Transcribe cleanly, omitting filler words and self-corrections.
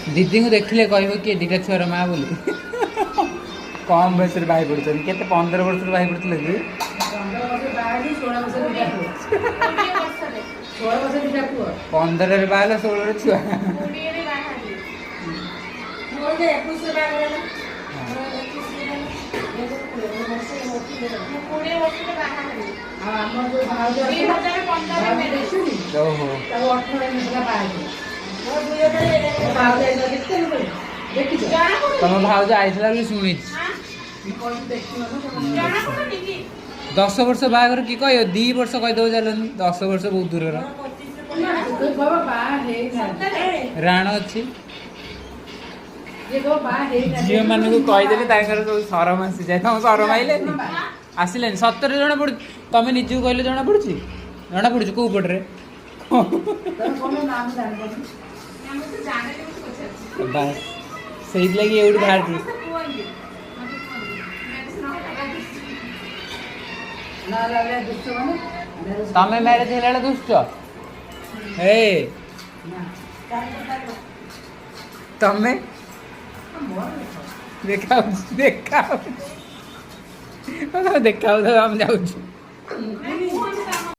दीदी को देखिले कहबो कि दीटा छुआर माँ बोली कम बयस बाही पड़ते के 15 वर्ष बाही पड़ते कि 15 बाहर 16 छुआ तुम भाज आई शुणी 10 वर्ष बाहर कि कह 2 वर्ष कहीदेव चलनी 10 वर्ष बहुत दूर राण अच्छी झील मान कहीदेली सब सरम आसी जाए तुम सरम आइले आसले सतरे जना पड़ तुम निजू कहले जना पड़ी जना पड़ी कौ पटे बस से लगे ये बाहर तमें मैरिज है दुष्ट हे तमें देखा देखा देखा हम जाऊ